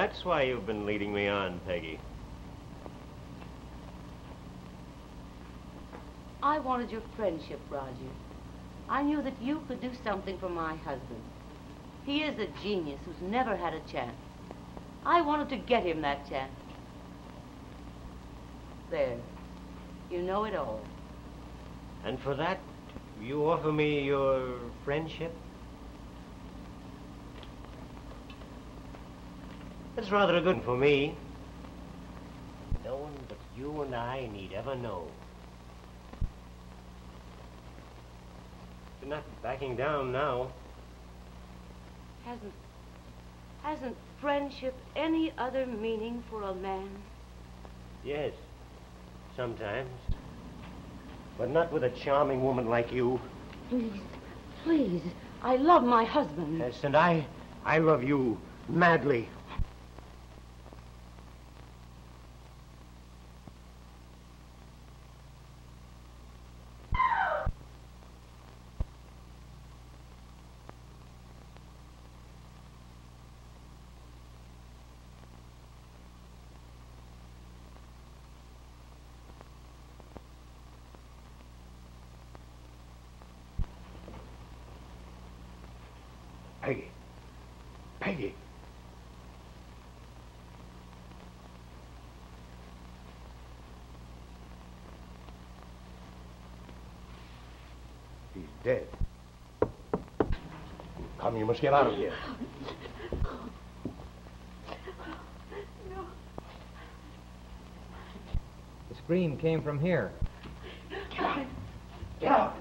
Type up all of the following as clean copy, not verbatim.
that's why you've been leading me on, Peggy. I wanted your friendship, Roger. I knew that you could do something for my husband. He is a genius who's never had a chance. I wanted to get him that chance. There. You know it all. And for that, you offer me your friendship? That's rather a good one for me. No one but you and I need ever know. You're not backing down now. Hasn't friendship any other meaning for a man? Yes, sometimes. But not with a charming woman like you. Please, please, I love my husband. Yes, and I love you madly. Peggy. Peggy. He's dead. Come, you must get out of here. No. The scream came from here. Get out. Get out.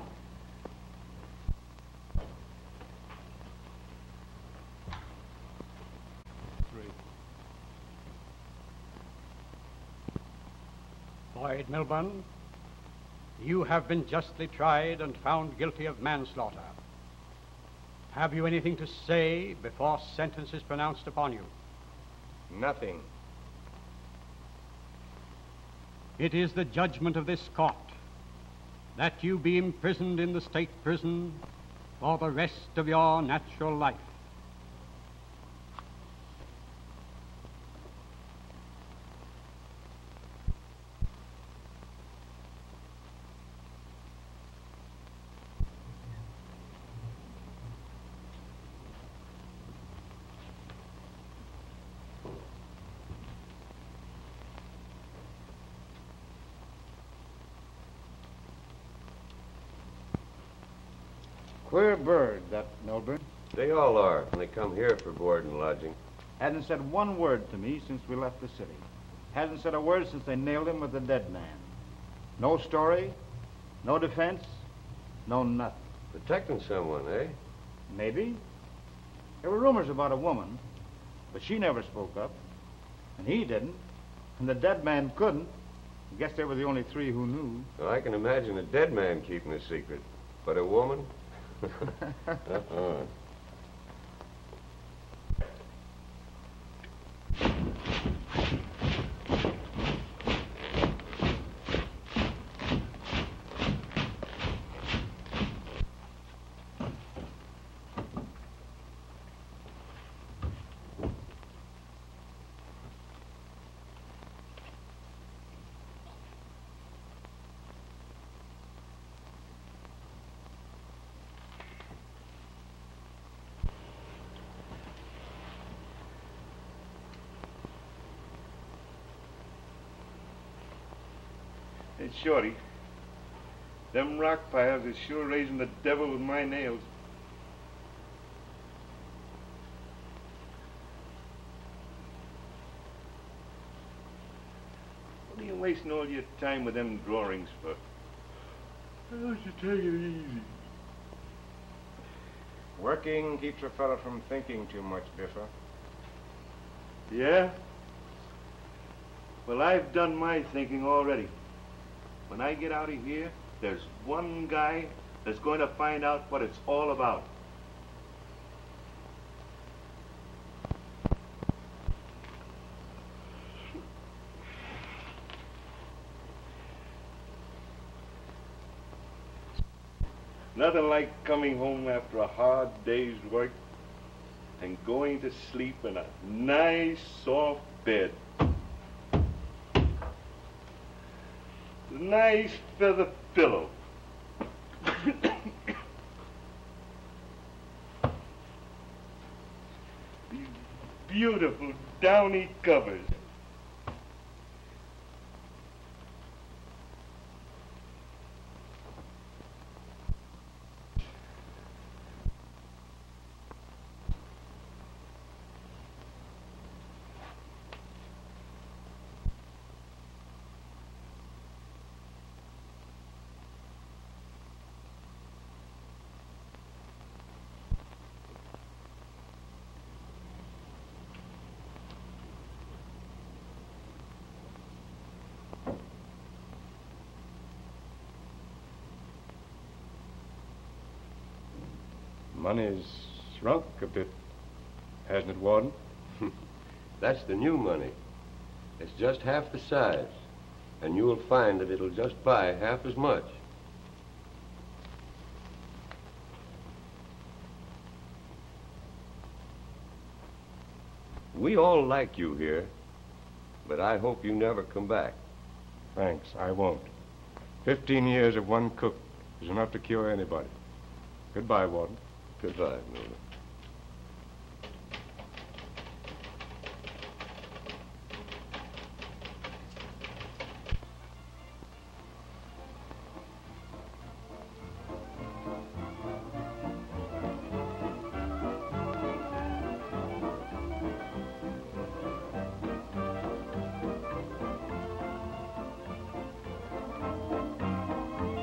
Lloyd Milburn, you have been justly tried and found guilty of manslaughter. Have you anything to say before sentence is pronounced upon you? Nothing. It is the judgment of this court that you be imprisoned in the state prison for the rest of your natural life. Queer bird, that Milburn. They all are when they come here for board and lodging. Hasn't said one word to me since we left the city. Hasn't said a word since they nailed him with a dead man. No story, no defense, no nothing. Protecting someone, eh? Maybe. There were rumors about a woman, but she never spoke up. And he didn't. And the dead man couldn't. I guess they were the only three who knew. Well, I can imagine a dead man keeping a secret. But a woman? Hey, Shorty, them rock piles is sure raising the devil with my nails. What are you wasting all your time with them drawings for? Why don't you take it easy? Working keeps a fella from thinking too much, Biffa. Yeah? Well, I've done my thinking already. When I get out of here, there's one guy that's going to find out what it's all about. Nothing like coming home after a hard day's work, and going to sleep in a nice, soft bed. Nice feather pillow. These beautiful downy covers. Money's shrunk a bit, hasn't it, Warden? That's the new money. It's just half the size, and you'll find that it'll just buy half as much. We all like you here, but I hope you never come back. Thanks, I won't. 15 years of one cook is enough to cure anybody. Goodbye, Warden. Goodbye, Miller.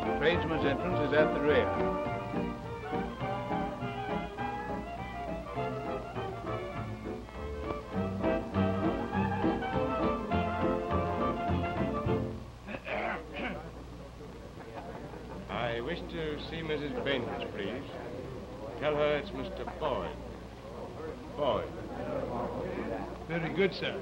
The tradesman's entrance is at the rear. I wish to see Mrs. Bainbridge, please. Tell her it's Mr. Boyd. Boyd. Very good, sir.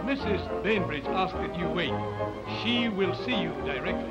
Mrs. Bainbridge asked that you wait. She will see you directly.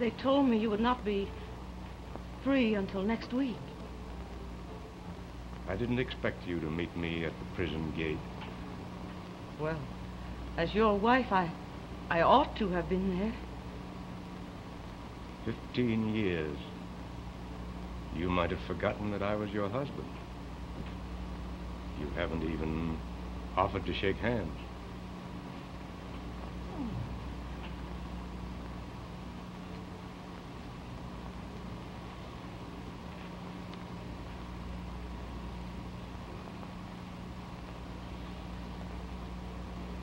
They told me you would not be free until next week. I didn't expect you to meet me at the prison gate. Well, as your wife, I ought to have been there. 15 years. You might have forgotten that I was your husband. You haven't even offered to shake hands.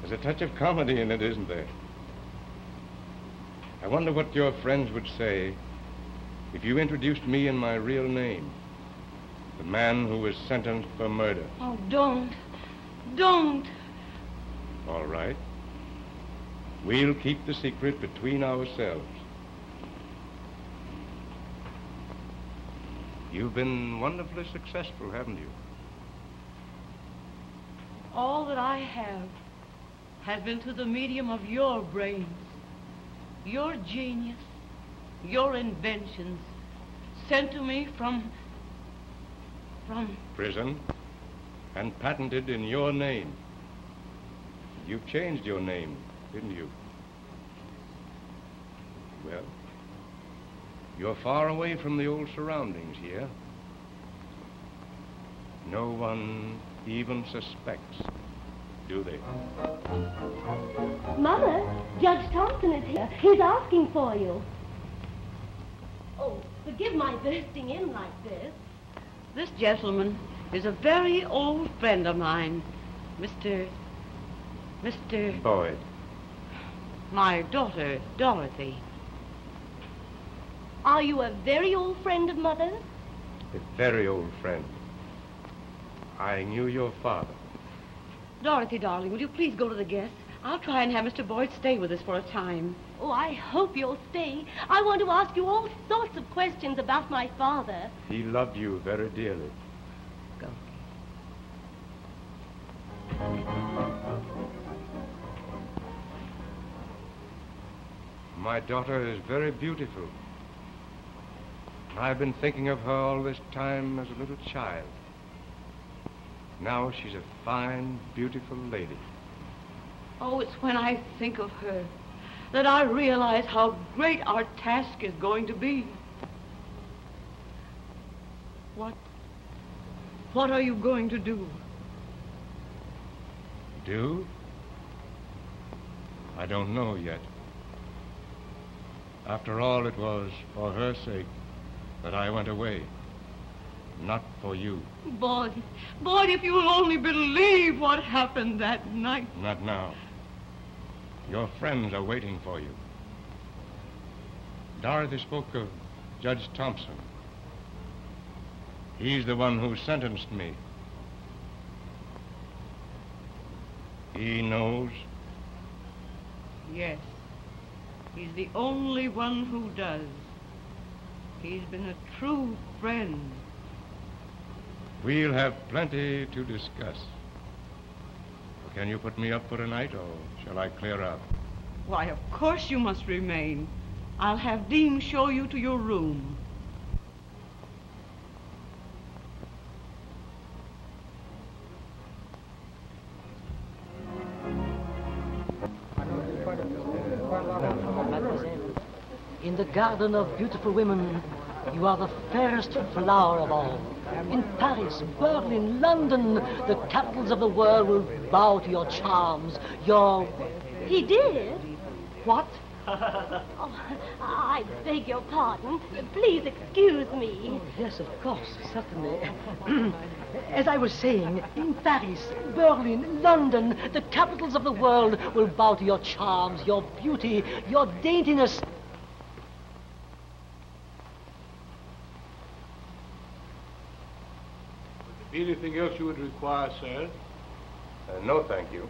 There's a touch of comedy in it, isn't there? I wonder what your friends would say if you introduced me in my real name. The man who was sentenced for murder. Oh, don't. Don't. All right. We'll keep the secret between ourselves. You've been wonderfully successful, haven't you? All that I have has been through the medium of your brains, your genius, your inventions, sent to me from prison, and patented in your name. You've changed your name, didn't you? Well, you're far away from the old surroundings here. No one even suspects, do they? Mother, Judge Thompson is here. He's asking for you. Oh, forgive my bursting in like this. This gentleman is a very old friend of mine, Mr. Boyd. My daughter, Dorothy. Are you a very old friend of Mother's? A very old friend. I knew your father. Dorothy, darling, will you please go to the guests? I'll try and have Mr. Boyd stay with us for a time. Oh, I hope you'll stay. I want to ask you all sorts of questions about my father. He loved you very dearly. Go. My daughter is very beautiful. I've been thinking of her all this time as a little child. Now she's a fine, beautiful lady. Oh, it's when I think of her that I realize how great our task is going to be. What are you going to do? Do? I don't know yet. After all, it was for her sake that I went away, not for you. Boyd, if you'll only believe what happened that night. Not now. Your friends are waiting for you. Dorothy spoke of Judge Thompson. He's the one who sentenced me. He knows? Yes. He's the only one who does. He's been a true friend. We'll have plenty to discuss. Can you put me up for tonight, or shall I clear out? Why, of course you must remain. I'll have Dean show you to your room. In the garden of beautiful women, you are the fairest flower of all. In Paris, Berlin, London, the capitals of the world will bow to your charms, your... He did? What? Oh, I beg your pardon. Please excuse me. Oh, yes, of course, certainly. As I was saying, in Paris, Berlin, London, the capitals of the world will bow to your charms, your beauty, your daintiness. Anything else you would require, sir? No, thank you.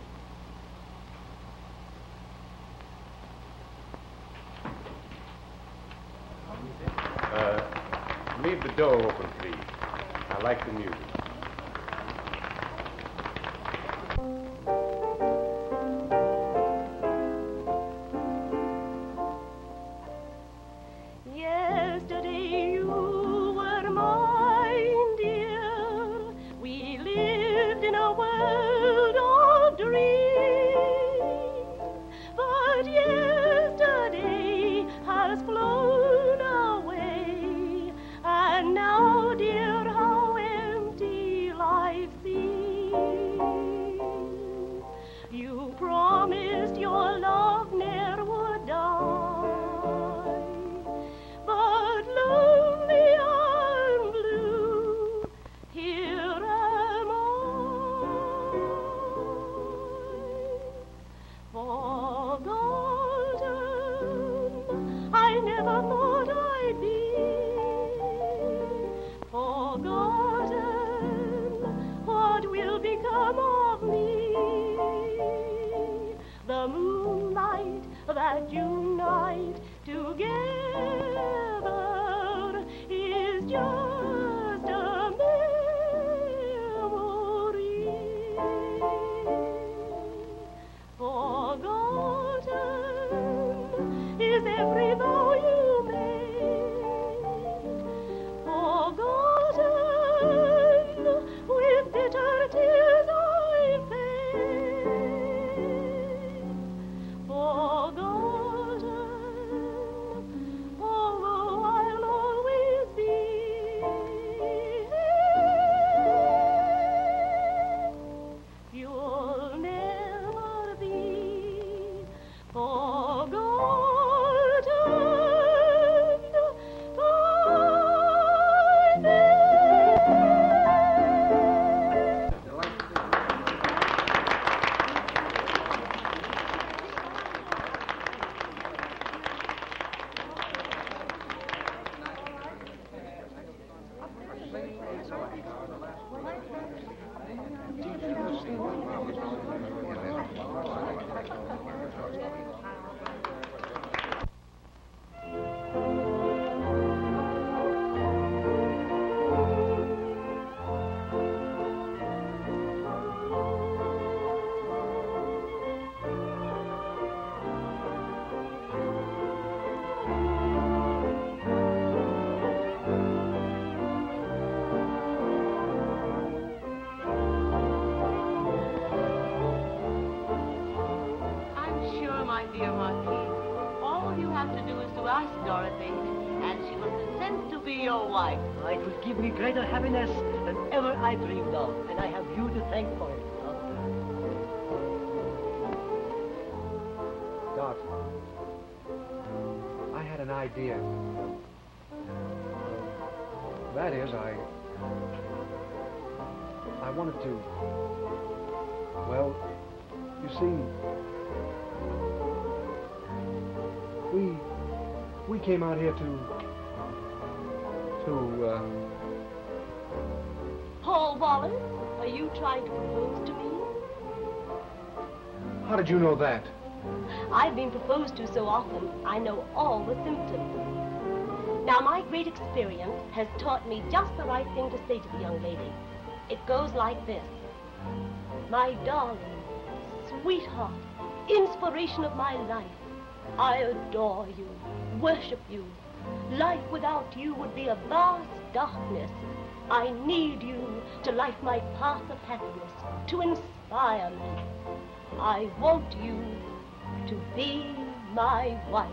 Leave the door open, please. I like the music. Yesterday you were mine, dear. We lived in a world of dreams. But yesterday has flown away, and now, dear, how empty life seems. You promised your love ne'er would die, but lonely and blue, here am I. dear Marquis. All you have to do is to ask Dorothy, and she will consent to be your wife. It will give me greater happiness than ever I dreamed of, and I have you to thank for it. Doc, I had an idea. That is, I wanted to, well, you see, we came out here to Paul Wallace, are you trying to propose to me? How did you know that? I've been proposed to so often, I know all the symptoms. Now, my great experience has taught me just the right thing to say to the young lady. It goes like this. My darling, sweetheart, inspiration of my life, I adore you, worship you. Life without you would be a vast darkness. I need you to light my path of happiness, to inspire me. I want you to be my wife.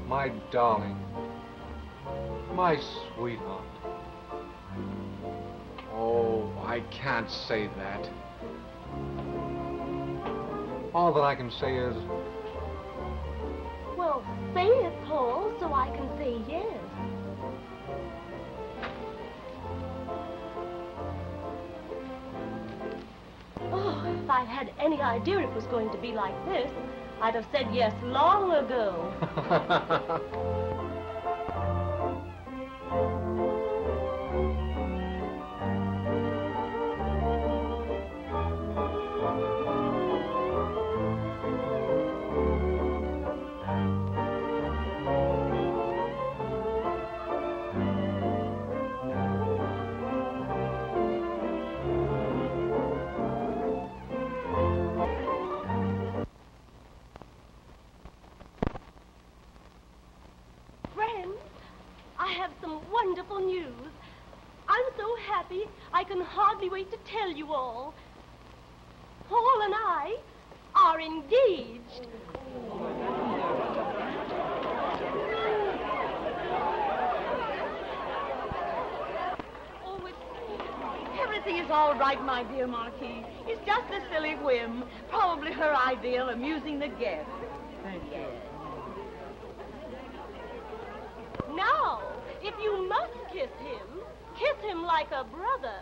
My darling, my sweetheart. Oh, I can't say that. All that I can say is... Well, say it, Paul, so I can say yes. Oh, if I'd had any idea it was going to be like this, I'd have said yes long ago. Wonderful news. I'm so happy I can hardly wait to tell you all. Paul and I are engaged. Oh, everything is all right, my dear Marquis. It's just a silly whim. Probably her idea of amusing the guests. Thank you. Now, if you must kiss him like a brother.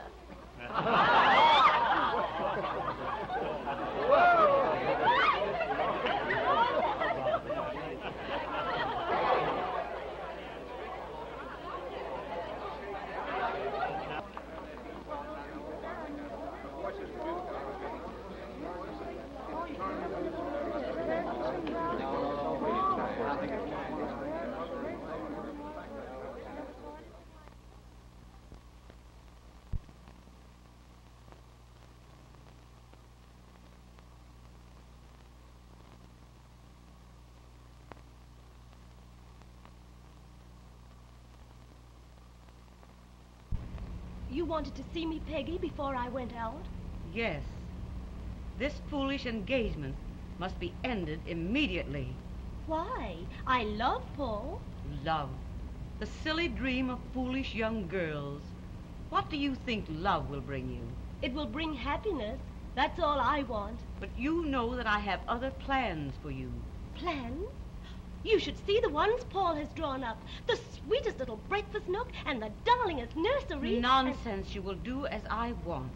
You wanted to see me, Peggy, before I went out? Yes. This foolish engagement must be ended immediately. Why? I love Paul. Love. The silly dream of foolish young girls. What do you think love will bring you? It will bring happiness. That's all I want. But you know that I have other plans for you. Plans? You should see the ones Paul has drawn up. The sweetest little breakfast nook and the darlingest nursery. Nonsense. You will do as I want.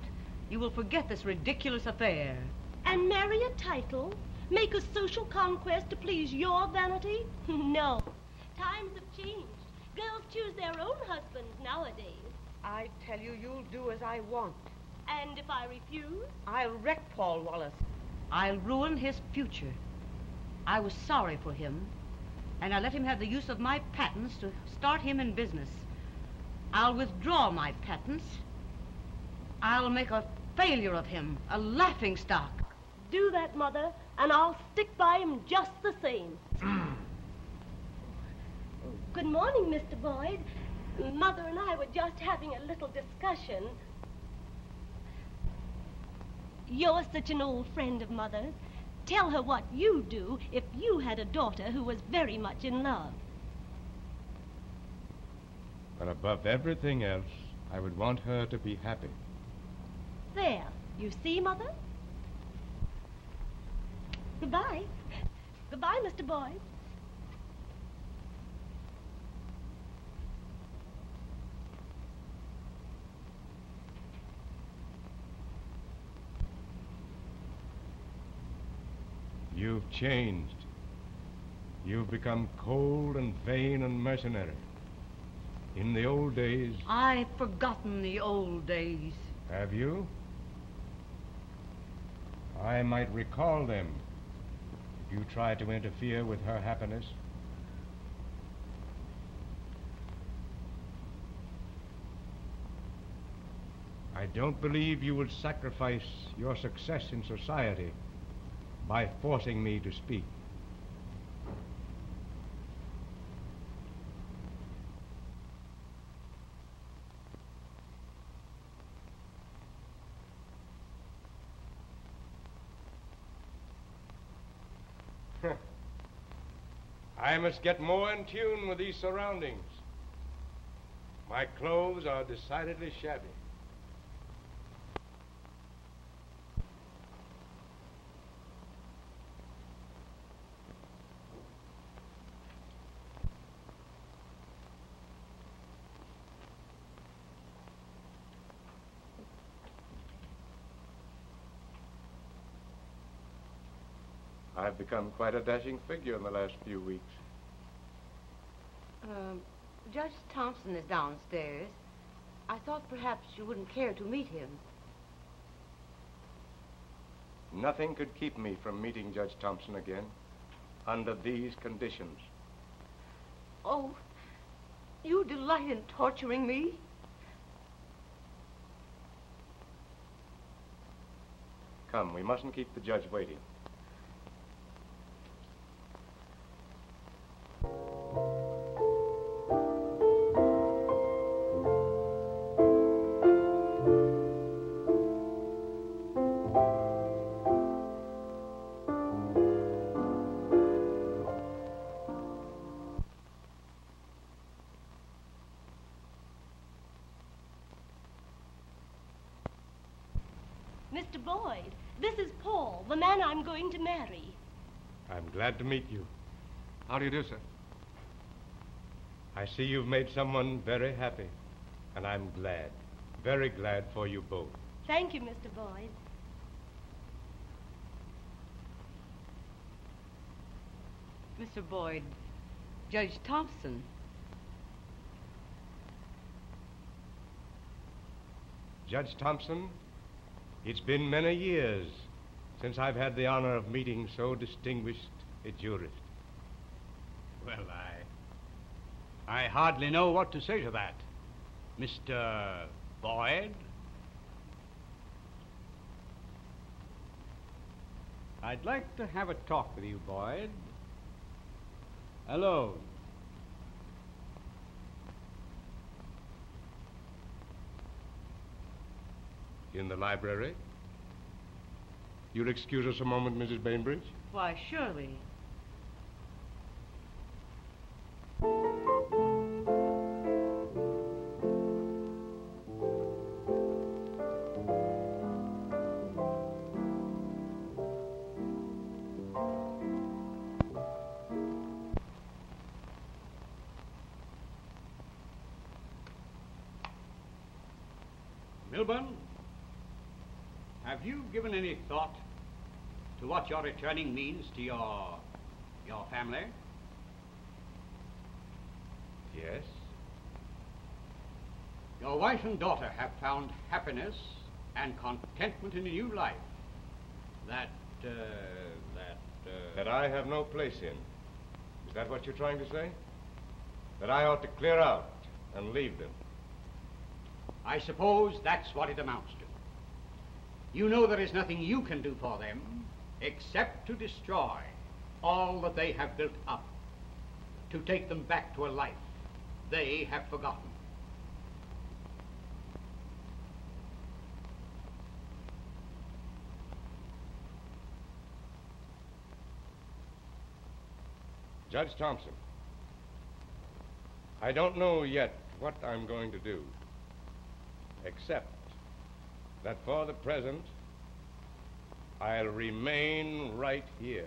You will forget this ridiculous affair. And marry a title? Make a social conquest to please your vanity? No. Times have changed. Girls choose their own husbands nowadays. I tell you, you'll do as I want. And if I refuse? I'll wreck Paul Wallace. I'll ruin his future. I was sorry for him, and I let him have the use of my patents to start him in business. I'll withdraw my patents. I'll make a failure of him, a laughingstock. Do that, Mother, and I'll stick by him just the same. Good morning, Mr. Boyd. Mother and I were just having a little discussion. You're such an old friend of Mother's. Tell her what you'd do if you had a daughter who was very much in love. But above everything else, I would want her to be happy. There. You see, Mother? Goodbye. Goodbye, Mr. Boyd. You've changed. You've become cold and vain and mercenary. In the old days... I've forgotten the old days. Have you? I might recall them if you tried to interfere with her happiness. I don't believe you would sacrifice your success in society by forcing me to speak. I must get more in tune with these surroundings. My clothes are decidedly shabby. I've become quite a dashing figure in the last few weeks. Judge Thompson is downstairs. I thought perhaps you wouldn't care to meet him. Nothing could keep me from meeting Judge Thompson again under these conditions. Oh, you delight in torturing me? Come, we mustn't keep the judge waiting. Mr. Boyd, this is Paul, the man I'm going to marry. I'm glad to meet you. How do you do, sir? I see you've made someone very happy, and I'm glad, very glad for you both. Thank you, Mr. Boyd. Mr. Boyd, Judge Thompson. Judge Thompson, it's been many years since I've had the honor of meeting so distinguished a jurist. Well, I hardly know what to say to that. Mr. Boyd? I'd like to have a talk with you, Boyd. Alone. In the library? You'll excuse us a moment, Mrs. Bainbridge? Why, surely. Milburn, have you given any thought to what your returning means to your family? Yes. Your wife and daughter have found happiness and contentment in a new life that I have no place in. Is that what you're trying to say? That I ought to clear out and leave them? I suppose that's what it amounts to. You know there is nothing you can do for them except to destroy all that they have built up, to take them back to a life they have forgotten. Judge Thompson, I don't know yet what I'm going to do, except that for the present, I'll remain right here.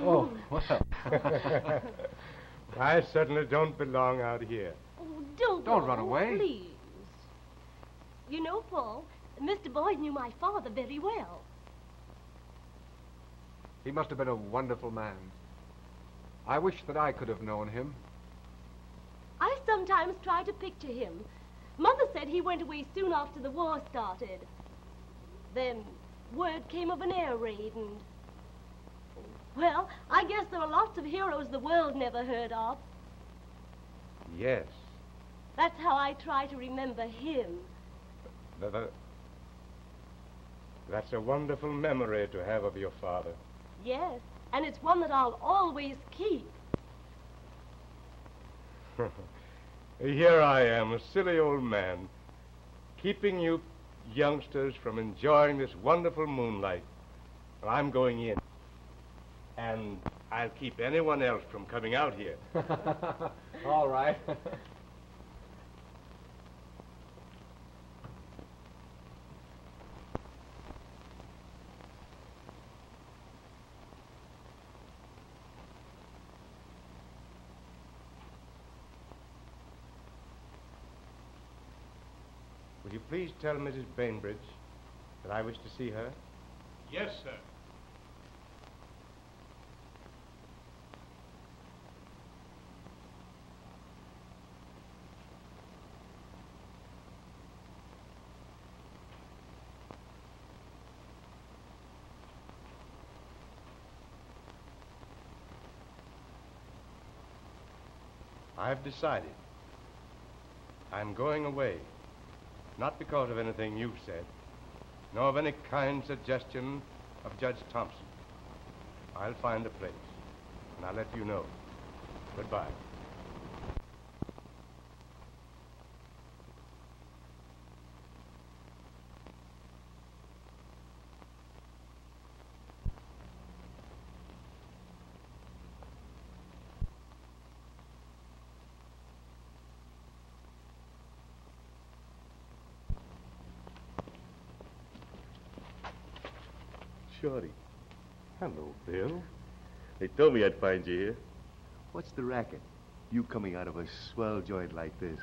Oh, well. I certainly don't belong out here. Oh, don't Don't go, run away. Please. You know, Paul, Mr. Boyd knew my father very well. He must have been a wonderful man. I wish that I could have known him. I sometimes try to picture him. Mother said he went away soon after the war started. Then word came of an air raid and... Well, I guess there are lots of heroes the world never heard of. Yes. That's how I try to remember him. That's a wonderful memory to have of your father. Yes, and it's one that I'll always keep. Here I am, a silly old man, keeping you youngsters from enjoying this wonderful moonlight. I'm going in. And I'll keep anyone else from coming out here. All right. Will you please tell Mrs. Bainbridge that I wish to see her? Yes, sir. I've decided. I'm going away. Not because of anything you've said, nor of any kind suggestion of Judge Thompson. I'll find a place, and I'll let you know. Goodbye. Shorty. Hello, Bill. They told me I'd find you here. What's the racket? You coming out of a swell joint like this?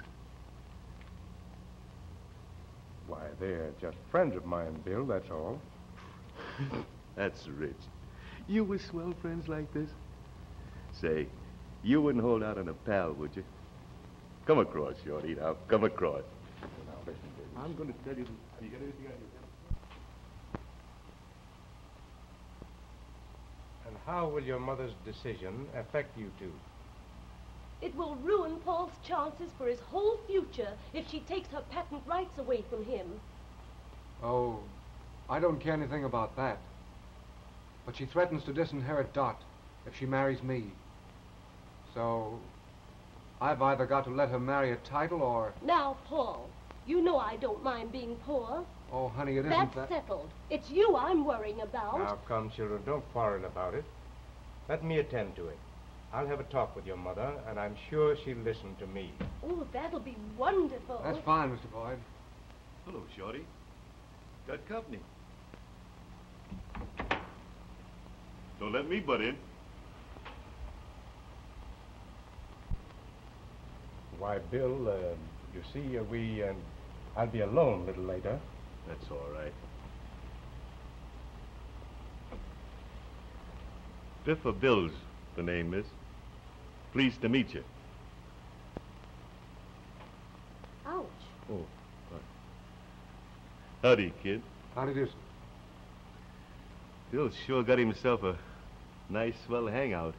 Why, they're just friends of mine, Bill, that's all. That's rich. You with swell friends like this? Say, you wouldn't hold out on a pal, would you? Come across, Shorty, now. Come across. Now, listen, baby. I'm going to tell you... Have you got anything on your... And how will your mother's decision affect you two? It will ruin Paul's chances for his whole future if she takes her patent rights away from him. Oh, I don't care anything about that. But she threatens to disinherit Dot if she marries me. So, I've either got to let her marry a title or... Now, Paul, you know I don't mind being poor. Oh, honey, it isn't That's that... settled. It's you I'm worrying about. Now, come, children, don't quarrel about it. Let me attend to it. I'll have a talk with your mother, and I'm sure she'll listen to me. Oh, that'll be wonderful. That's fine, Mr. Boyd. Hello, Shorty. Got company. Don't let me butt in. Why, Bill, you see, I'll be alone a little later. That's all right. Biffa Bill's the name, miss. Pleased to meet you. Ouch. Oh, howdy, kid. Howdy do, sir. Bill sure got himself a nice, swell hangout.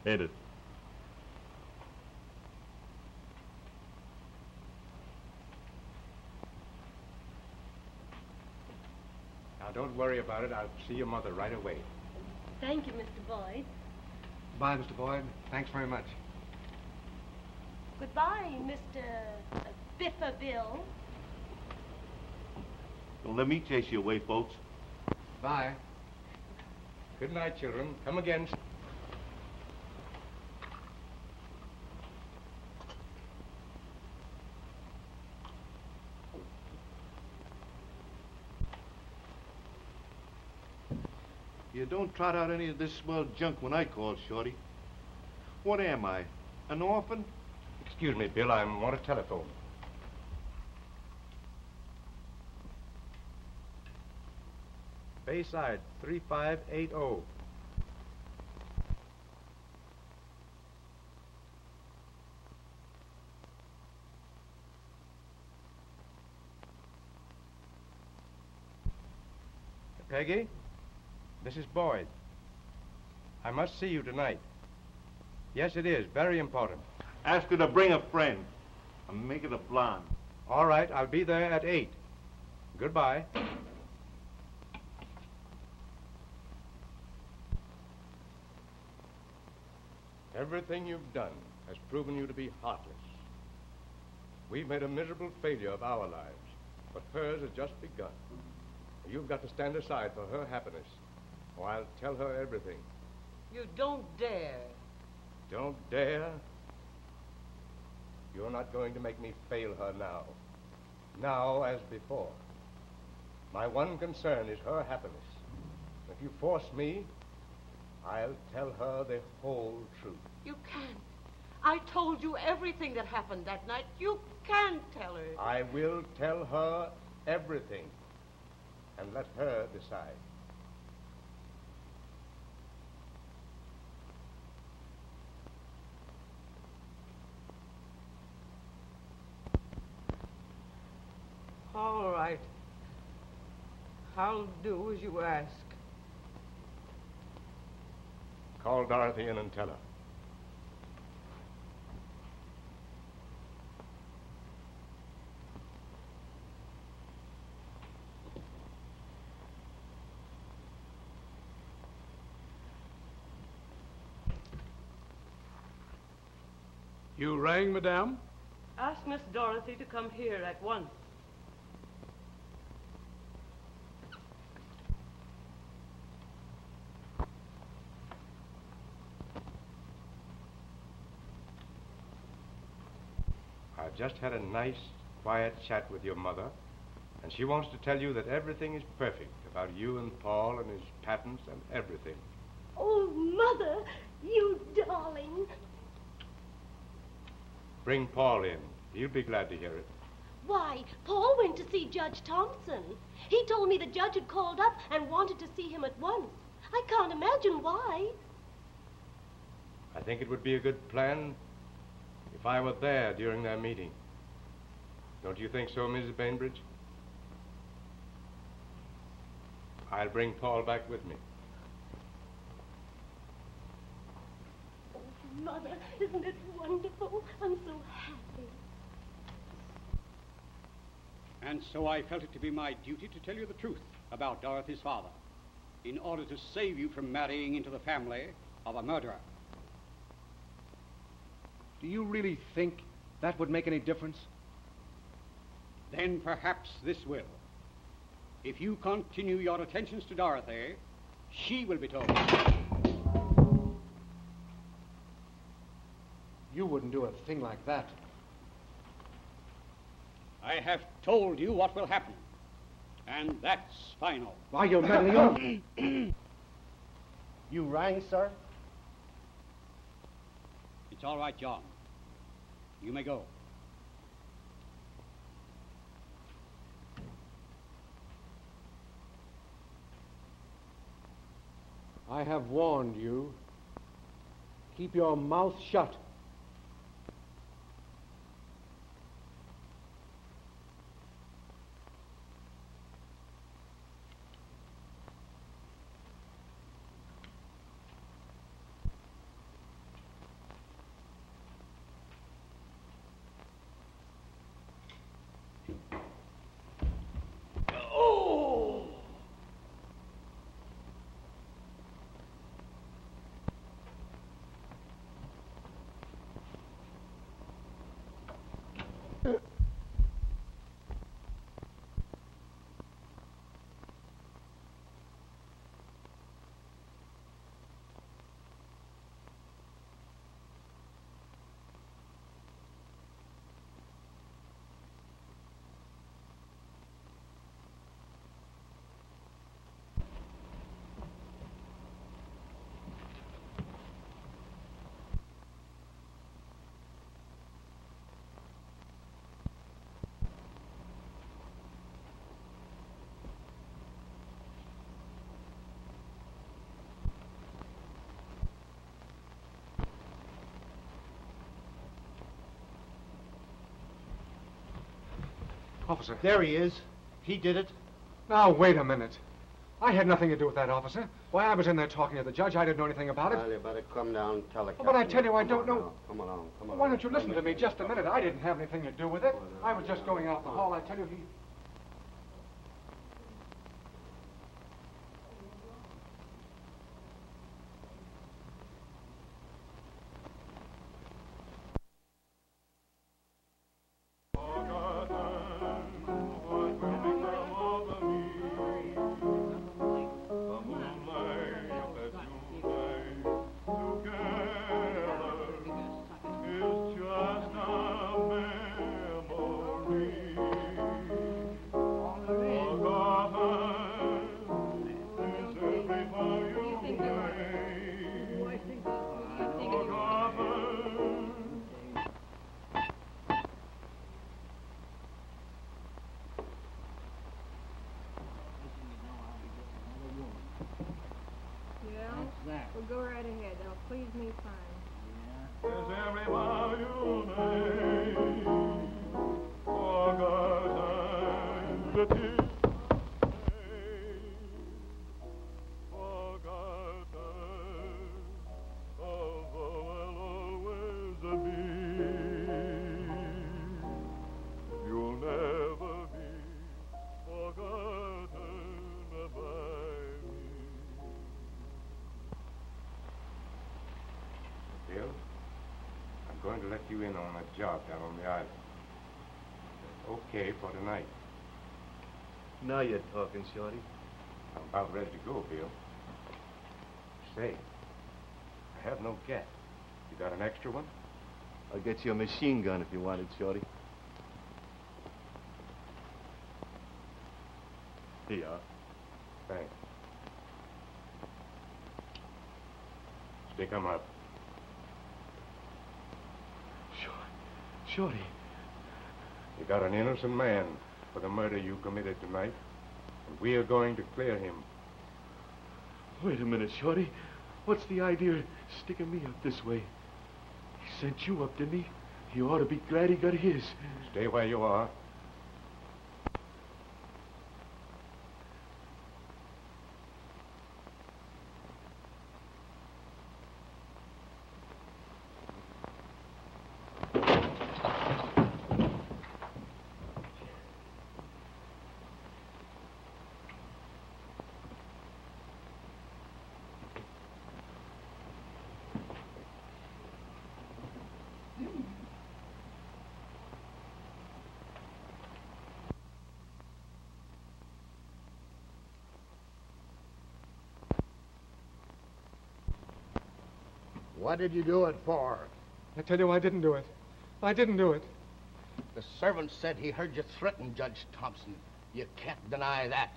Hit it. Now, don't worry about it. I'll see your mother right away. Thank you, Mr. Boyd. Bye, Mr. Boyd. Thanks very much. Goodbye, Mr. Biffa Bill. Don't let me chase you away, folks. Bye. Good night, children. Come again. You don't trot out any of this swell junk when I call, Shorty. What am I? An orphan? Excuse me, Bill. I want a telephone. Bayside 3580. Peggy, this is Boyd. I must see you tonight. Yes, it is. Very important. Ask her to bring a friend. And make it a blonde. All right, I'll be there at 8. Goodbye. Everything you've done has proven you to be heartless. We've made a miserable failure of our lives, but hers has just begun. You've got to stand aside for her happiness, or I'll tell her everything. You don't dare. Don't dare? You're not going to make me fail her now. Now as before. My one concern is her happiness. If you force me, I'll tell her the whole truth. You can't. I told you everything that happened that night. You can't tell her. I will tell her everything, and let her decide. All right. I'll do as you ask. Call Dorothy in and tell her. You rang, madame? Ask Miss Dorothy to come here at once. I've just had a nice, quiet chat with your mother, and she wants to tell you that everything is perfect about you and Paul and his patents and everything. Oh, Mother, you darling. Bring Paul in. He'll be glad to hear it. Why, Paul went to see Judge Thompson. He told me the judge had called up and wanted to see him at once. I can't imagine why. I think it would be a good plan if I were there during their meeting. Don't you think so, Mrs. Bainbridge? I'll bring Paul back with me. Oh, Mother, isn't it wonderful? I'm so happy. And so I felt it to be my duty to tell you the truth about Dorothy's father, in order to save you from marrying into the family of a murderer. Do you really think that would make any difference? Then perhaps this will. If you continue your attentions to Dorothy, she will be told. You wouldn't do a thing like that. I have told you what will happen, and that's final. Why, you're meddling on. You rang, sir? It's all right, John. You may go. I have warned you. Keep your mouth shut. Officer. There he is. He did it. Now, wait a minute. I had nothing to do with that, officer. Why, I was in there talking to the judge. I didn't know anything about it. Well, you better come down and tell the But I captain. tell you, I don't know. Come along, come along. Why don't you listen to me just a minute? I didn't have anything to do with it. I was just going out in the hall. I tell you, he... Well, go right ahead. That'll please me fine. You'll never be forgotten by me. Bill, I'm going to let you in on a job down on the island. That's okay for tonight. Now you're talking, Shorty. I'm about ready to go, Bill. Say, I have no gat. You got an extra one? I'll get you a machine gun if you want it, Shorty. Here you are. Thanks. Stick 'em up. Shorty. You got an innocent man for the murder you committed tonight, and we are going to clear him. Wait a minute, Shorty. What's the idea of sticking me up this way? He sent you up, didn't he? He ought to be glad he got his. Stay where you are. What did you do it for? I tell you, I didn't do it. I didn't do it. The servant said he heard you threaten Judge Thompson. You can't deny that.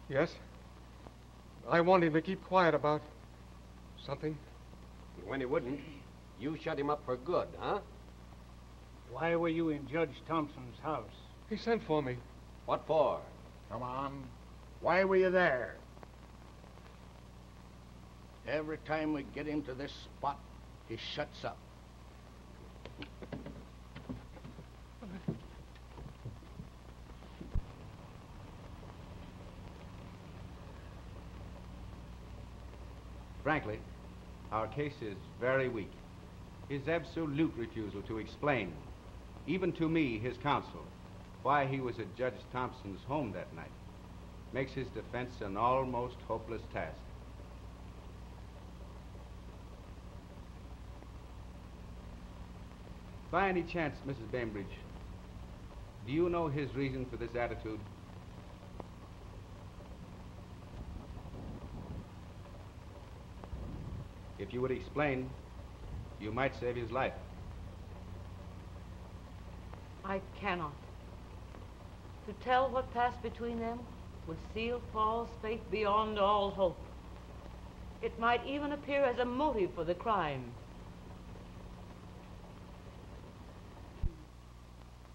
Yes? I want him to keep quiet about something. When he wouldn't, you shut him up for good, huh? Why were you in Judge Thompson's house? He sent for me. What for? Come on. Why were you there? Every time we get him to this spot, he shuts up. Frankly, our case is very weak. His absolute refusal to explain, even to me, his counsel, why he was at Judge Thompson's home that night, makes his defense an almost hopeless task. By any chance, Mrs. Bainbridge, do you know his reason for this attitude? If you would explain, you might save his life. I cannot. To tell what passed between them would seal false faith beyond all hope. It might even appear as a motive for the crime.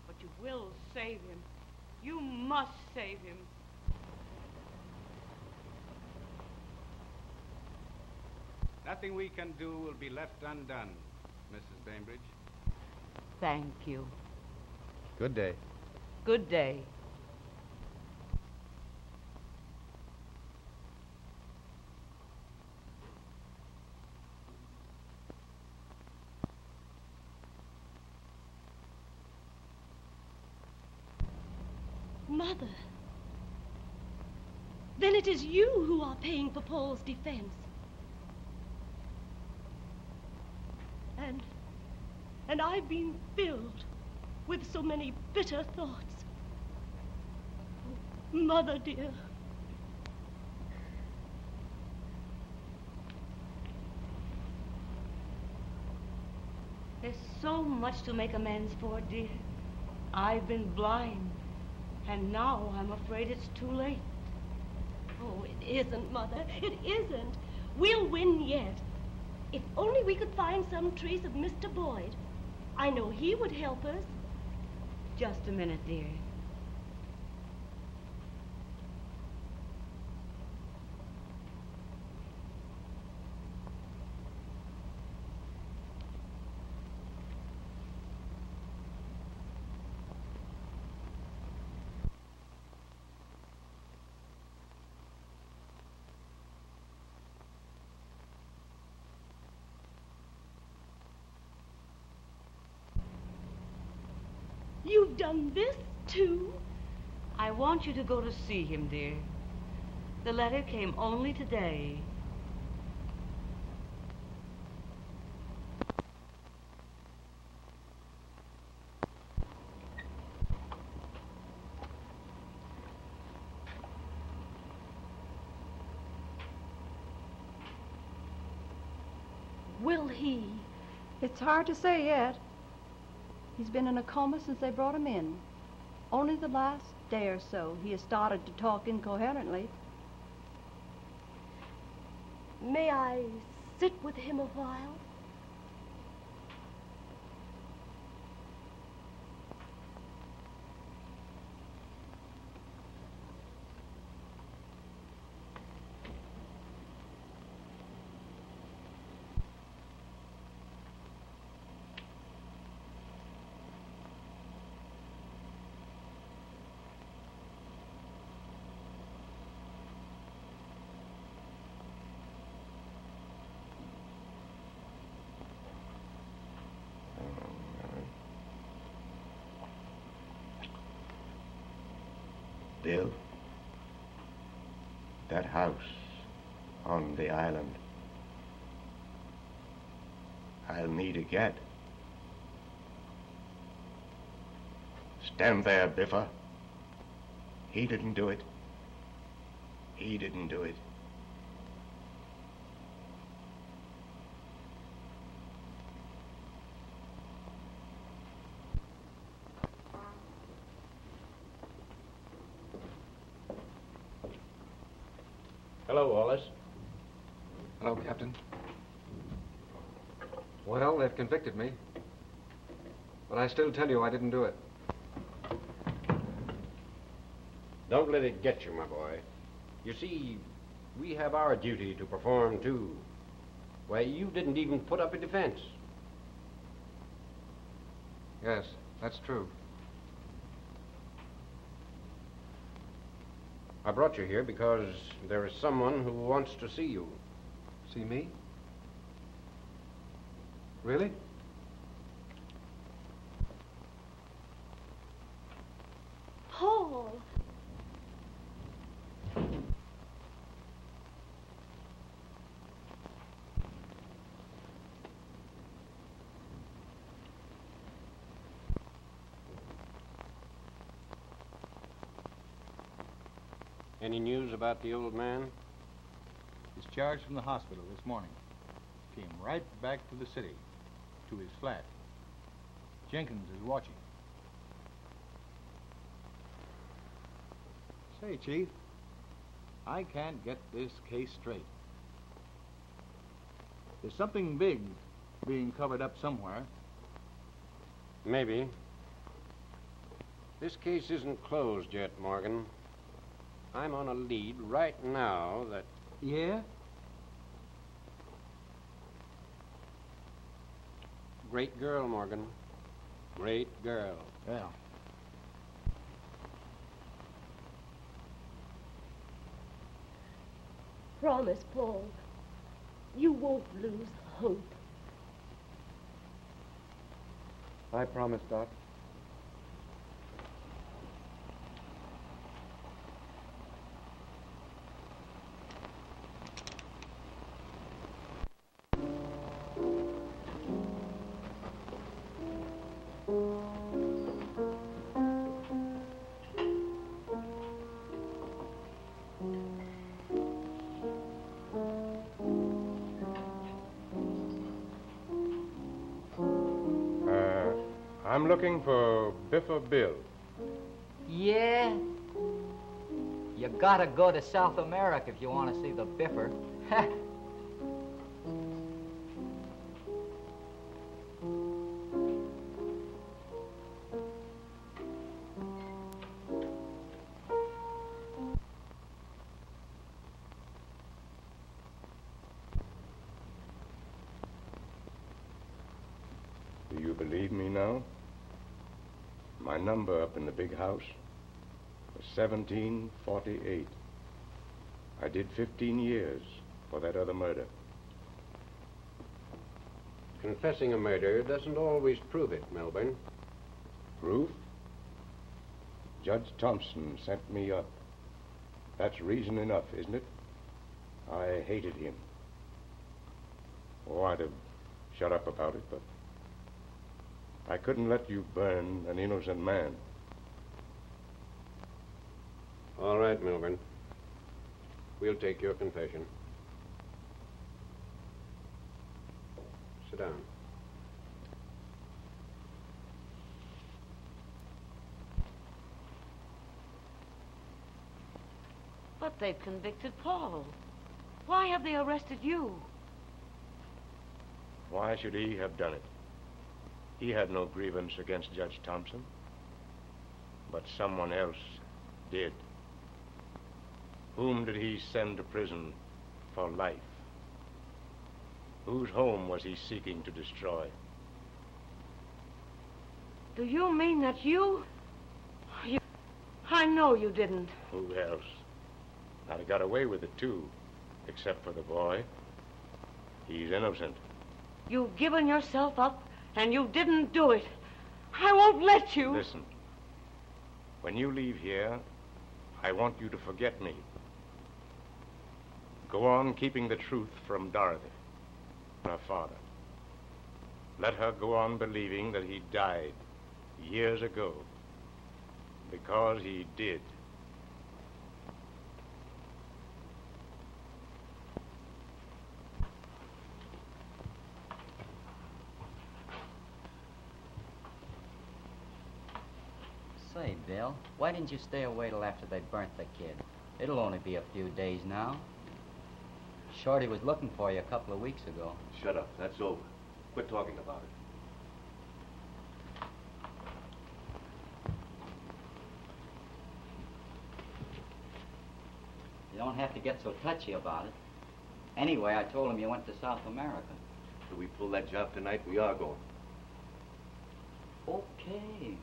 But you will save him. You must save him. Nothing we can do will be left undone, Mrs. Bainbridge. Thank you. Good day. Good day. Mother. Then it is you who are paying for Paul's defense. And I've been filled with so many bitter thoughts. Mother, dear. There's so much to make amends for, dear. I've been blind, and now I'm afraid it's too late. Oh, it isn't, Mother. It isn't. We'll win yet. If only we could find some trace of Mr. Boyd. I know he would help us. Just a minute, dear. You've done this, too? I want you to go to see him, dear. The letter came only today. Will he? It's hard to say yet. He's been in a coma since they brought him in. Only the last day or so he has started to talk incoherently. May I sit with him a while? Bill, that house on the island, I'll need a get. Stand there, Biffa. He didn't do it. He didn't do it. Hello, Wallace. Hello, Captain. Well, they've convicted me. But I still tell you I didn't do it. Don't let it get you, my boy. You see, we have our duty to perform, too. Why, you didn't even put up a defense. Yes, that's true. I brought you here because there is someone who wants to see you. See me? Really? Paul! Any news about the old man? Discharged from the hospital this morning. Came right back to the city, to his flat. Jenkins is watching. Say, Chief, I can't get this case straight. There's something big being covered up somewhere. Maybe. This case isn't closed yet, Morgan. I'm on a lead right now that... Yeah? Great girl, Morgan. Great girl. Well, Promise, Paul. You won't lose hope. I promise, Doc. I'm looking for Biffer Bill. Yeah? You gotta go to South America if you want to see the Biffer. Do you believe me now? My number up in the big house was 1748. I did 15 years for that other murder. Confessing a murder doesn't always prove it, Melbourne. Proof? Judge Thompson sent me up. That's reason enough, isn't it? I hated him. Oh, I'd have shut up about it, but I couldn't let you burn an innocent man. All right, Melbourne. We'll take your confession. Sit down. But they've convicted Paul. Why have they arrested you? Why should he have done it? He had no grievance against Judge Thompson. But someone else did. Whom did he send to prison for life? Whose home was he seeking to destroy? Do you mean that you... I know you didn't. Who else? I'd have got away with it, too. Except for the boy. He's innocent. You've given yourself up, and you didn't do it. I won't let you. Listen. When you leave here, I want you to forget me. Go on keeping the truth from Dorothy, her father. Let her go on believing that he died years ago. Because he did. Say, Bill, why didn't you stay away till after they burnt the kid? It'll only be a few days now. Shorty was looking for you a couple of weeks ago. Shut up. That's over. Quit talking about it. You don't have to get so touchy about it. Anyway, I told him you went to South America. If we pull that job tonight, we are going. Okay.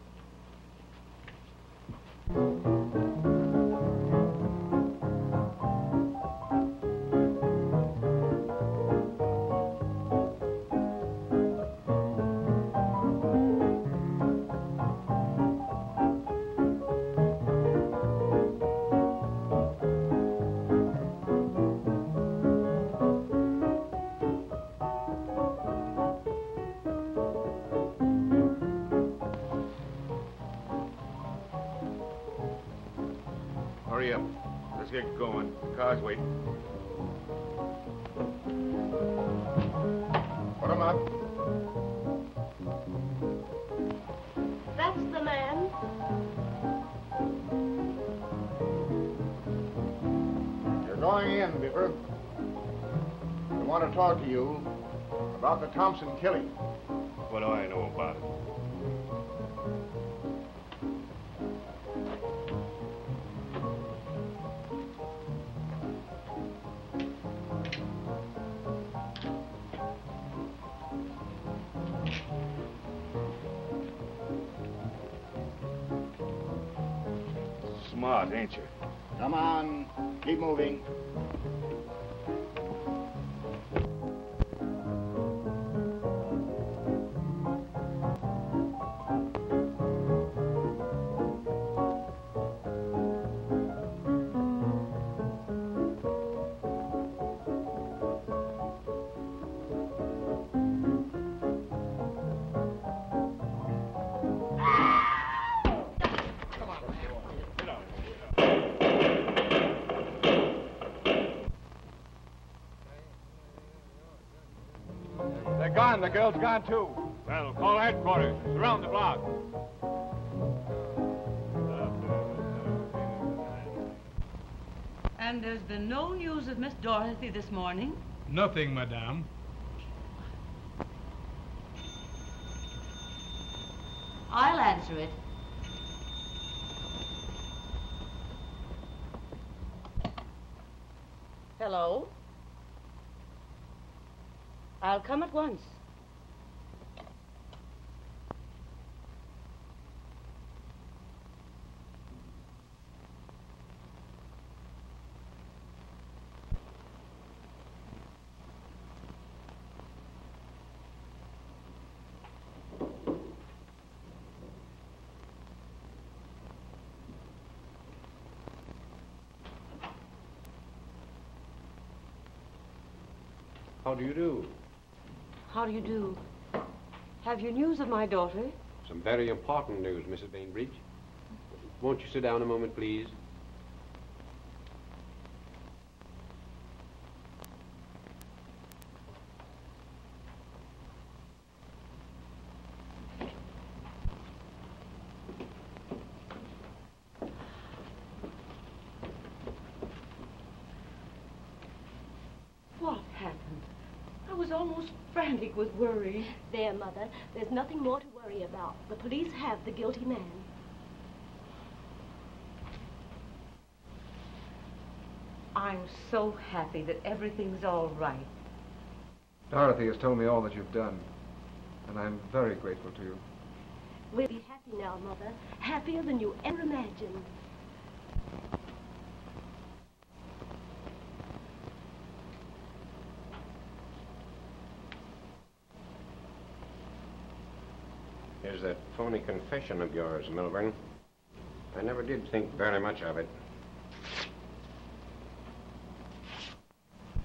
Hurry up. Let's get going. The car's waiting. Put 'em up. That's the man. You're going in, Biffer. We want to talk to you about the Thompson killing. What do I know about it? Smart, ain't you? Come on. Keep moving. on, the girl's gone too. Well, call headquarters. Surround the block. And there's been no news of Miss Dorothy this morning? Nothing, madame. I'll answer it. Hello? I'll come at once. How do you do? How do you do? Have you news of my daughter? Some very important news, Mrs. Bainbridge. Won't you sit down a moment, please? What happened? I was almost frantic with worry. There, Mother. There's nothing more to worry about. The police have the guilty man. I'm so happy that everything's all right. Dorothy has told me all that you've done, and I'm very grateful to you. We'll be happy now, Mother. Happier than you ever imagined. Here's that phony confession of yours, Milburn. I never did think very much of it.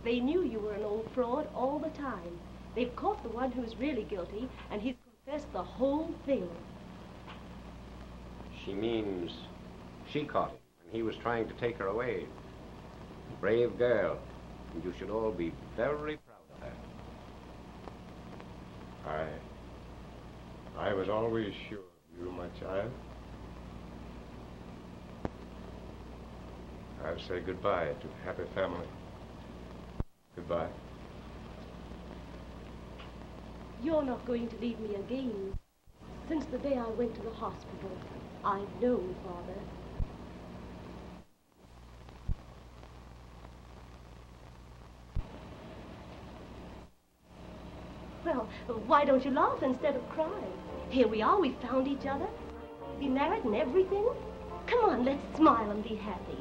They knew you were an old fraud all the time. They've caught the one who's really guilty, and he's confessed the whole thing. She means she caught him when he was trying to take her away. Brave girl. And you should all be very proud of her. I was always sure of you, my child. I'll say goodbye to a happy family. Goodbye. You're not going to leave me again. Since the day I went to the hospital, I've known, Father. Well, why don't you laugh instead of cry? Here we are, we found each other. Be married and everything. Come on, let's smile and be happy.